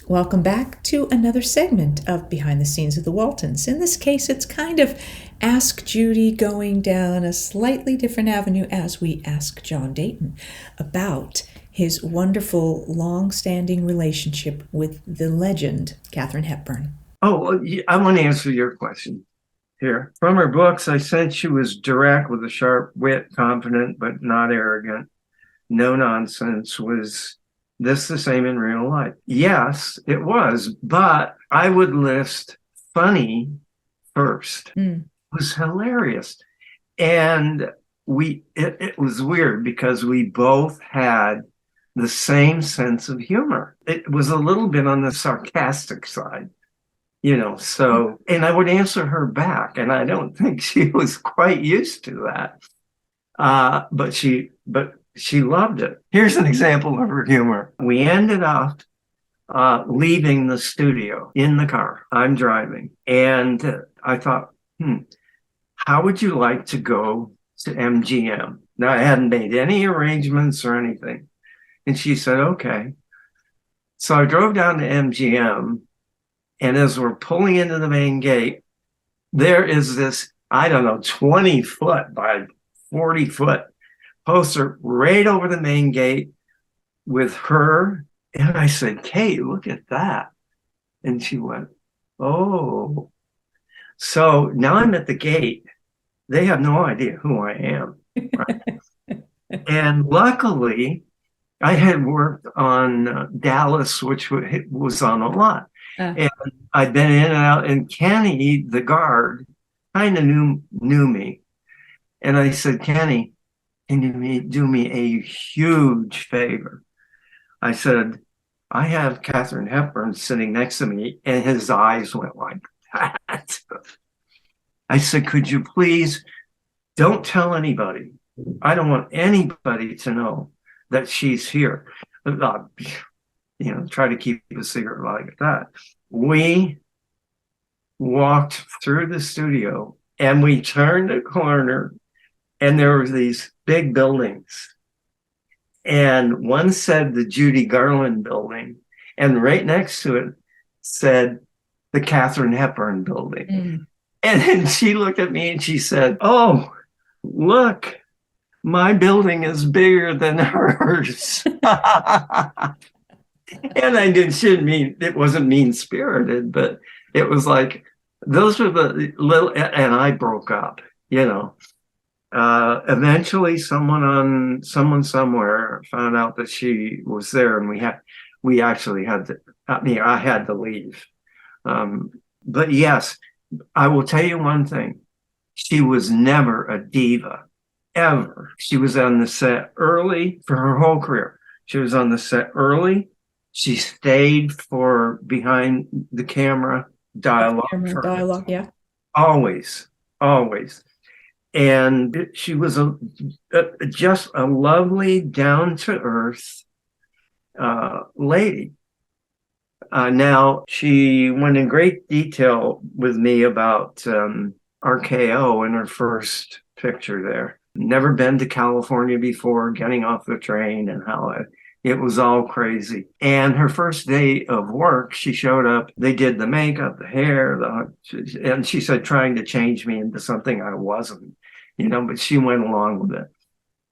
Welcome back to another segment of Behind the Scenes of the Waltons. In this case, it's kind of Ask Judy going down a slightly different avenue as we ask John Dayton about his wonderful, long-standing relationship with the legend, Katharine Hepburn. Oh, I want to answer your question here. From her books, I sense she was direct with a sharp wit, confident but not arrogant, no nonsense. Was this the same in real life? Yes, it was, but I would list funny first. It was hilarious. And it was weird because we both had the same sense of humor. It was a little bit on the sarcastic side. So, and I would answer her back, and I don't think she was quite used to that. But she loved it. Here's an example of her humor. We ended up leaving the studio in the car. I'm driving, and I thought, how would you like to go to MGM? Now, I hadn't made any arrangements or anything. And she said, okay. So I drove down to MGM. And as we're pulling into the main gate, there is this, 20 foot by 40 foot poster right over the main gate with her. And I said, Kate, look at that. And she went, oh. So now I'm at the gate. They have no idea who I am. Right? And luckily, I had worked on Dallas, which was on a lot. And I'd been in and out, and Kenny, the guard, kind of knew me. And I said, Kenny, can you do me a huge favor? I said, I have Katharine Hepburn sitting next to me, and his eyes went like that. I said, could you please don't tell anybody. I don't want anybody to know that she's here. Try to keep a secret like that. We walked through the studio and we turned a corner, and there were these big buildings. And one said the Judy Garland building, and right next to it said the Katharine Hepburn building. And then she looked at me and she said, oh, look, my building is bigger than hers. And it wasn't mean spirited, but it was like, those were the little, and I broke up, Eventually someone somewhere found out that she was there, and we actually had to, I had to leave. But yes, I will tell you one thing. She was never a diva, ever. She was on the set early for her whole career. She was on the set early. She stayed for behind the camera dialogue. Yeah. Always. And she was just a lovely, down-to-earth lady. Now, she went in great detail with me about RKO in her first picture there. Never been to California before, getting off the train, and how it was all crazy. And her first day of work, she showed up. They did the makeup, the hair, and she said, trying to change me into something I wasn't, but she went along with it.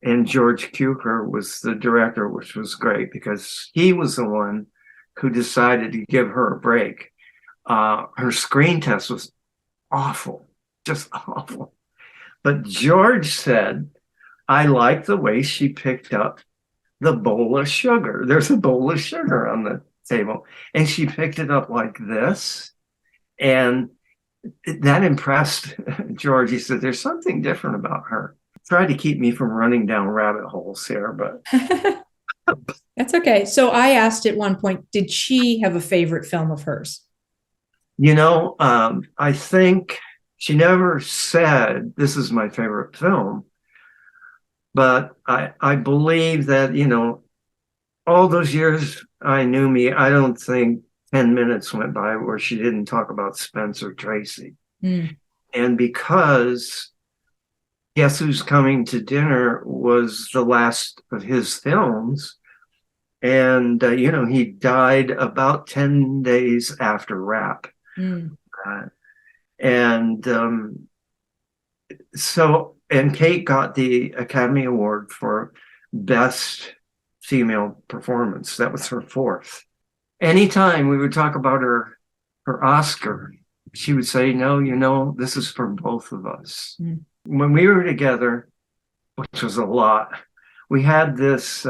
And George Cukor was the director, which was great because he was the one who decided to give her a break. Her screen test was awful, just awful. But George said, I like the way she picked up the bowl of sugar. There's a bowl of sugar on the table. And she picked it up like this. And that impressed George. He said, there's something different about her. Tried to keep me from running down rabbit holes here, but. That's okay. So I asked at one point, did she have a favorite film of hers? I think she never said, this is my favorite film. But I believe that, all those years I knew me, I don't think 10 minutes went by where she didn't talk about Spencer Tracy. And because Guess Who's Coming to Dinner was the last of his films, And, he died about 10 days after rap. Mm. Uh, and and Kate got the Academy Award for Best Female Performance. That was her fourth. Anytime we would talk about her Oscar, she would say, no, this is for both of us. Mm. When we were together, which was a lot, we had this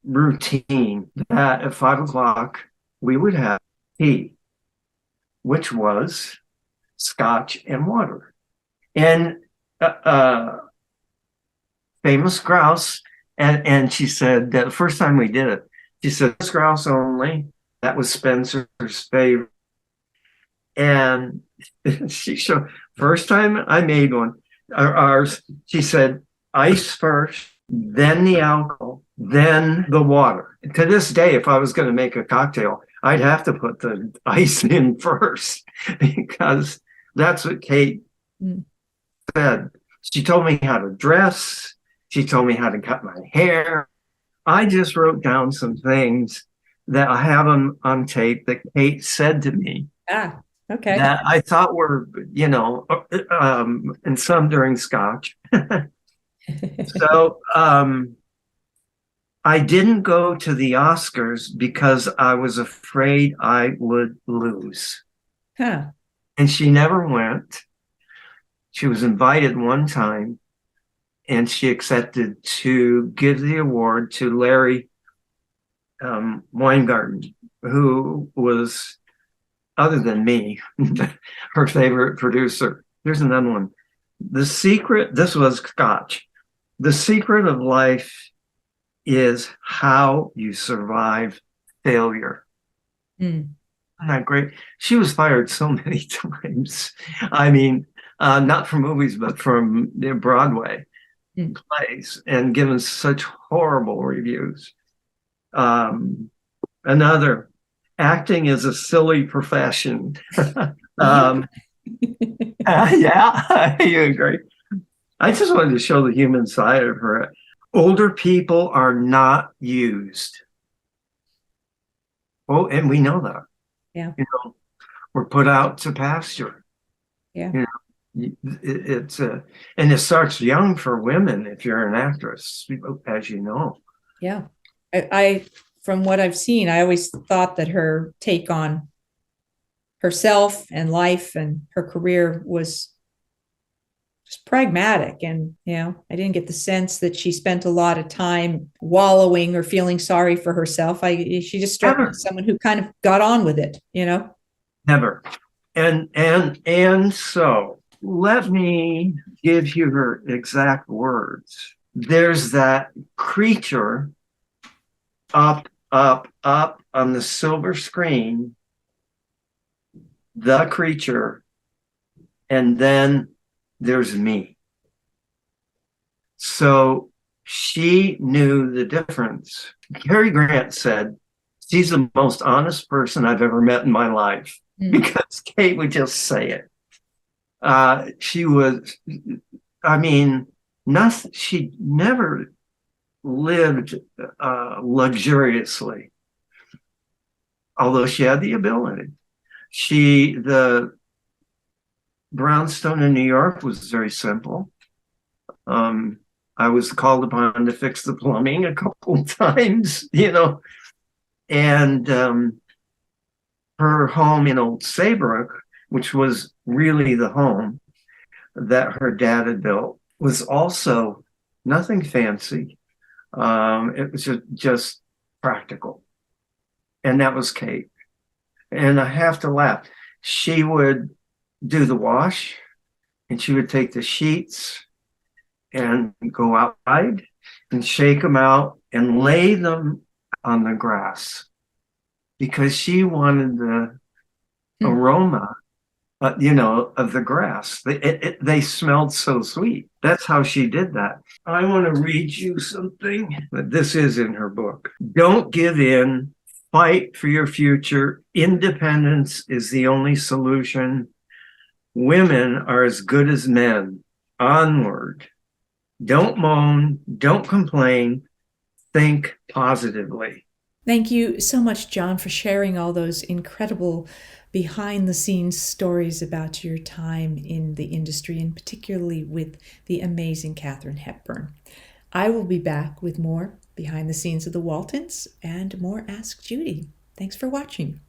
routine that at 5 o'clock we would have tea, which was scotch and water. And famous grouse. And she said that the first time we did it, she said, grouse only. That was Spencer's favorite. And she showed, first time I made one, ours, she said, ice first, then the alcohol, then the water. To this day, if I was going to make a cocktail, I'd have to put the ice in first because that's what Kate said. She told me how to dress. She told me how to cut my hair. I just wrote down some things that I have on tape that Kate said to me. Ah, okay. That I thought were, and some during Scotch. So I didn't go to the Oscars because I was afraid I would lose. Huh. And she never went. She was invited one time, and she accepted to give the award to Larry Weingarten, who was, other than me, her favorite producer. Here's another one. This was Scotch. The secret of life is how you survive failure. Mm. Isn't that great? She was fired so many times. I mean, not from movies, but from Broadway plays, and given such horrible reviews. Another, acting is a silly profession. Yeah, you agree. I just wanted to show the human side of her. Older people are not used. Oh, and we know that. Yeah. We're put out to pasture. Yeah. It's and it starts young for women if you're an actress, as you know. Yeah. I from what I've seen, I always thought that her take on herself and life and her career was just pragmatic. And, I didn't get the sense that she spent a lot of time wallowing or feeling sorry for herself. She just struck me as someone who kind of got on with it, Never. And so let me give you her exact words. There's that creature up on the silver screen, the creature, and then there's me. So she knew the difference. Cary Grant said, she's the most honest person I've ever met in my life, because Kate would just say it. She was, nothing, she never lived luxuriously, although she had the ability. The brownstone in New York was very simple. I was called upon to fix the plumbing a couple of times, and her home in Old Saybrook, which was really the home that her dad had built, was also nothing fancy. It was just practical. And that was Kate. And I have to laugh. She would do the wash, and she would take the sheets and go outside and shake them out and lay them on the grass, because she wanted the aroma, of the grass. They smelled so sweet. That's how she did that. I want to read you something, but this is in her book. Don't give in. Fight for your future. Independence is the only solution. Women are as good as men. Onward. Don't moan. Don't complain. Think positively. Thank you so much, John, for sharing all those incredible behind the scenes stories about your time in the industry, and particularly with the amazing Katharine Hepburn. I will be back with more behind the scenes of the Waltons and more Ask Judy. Thanks for watching.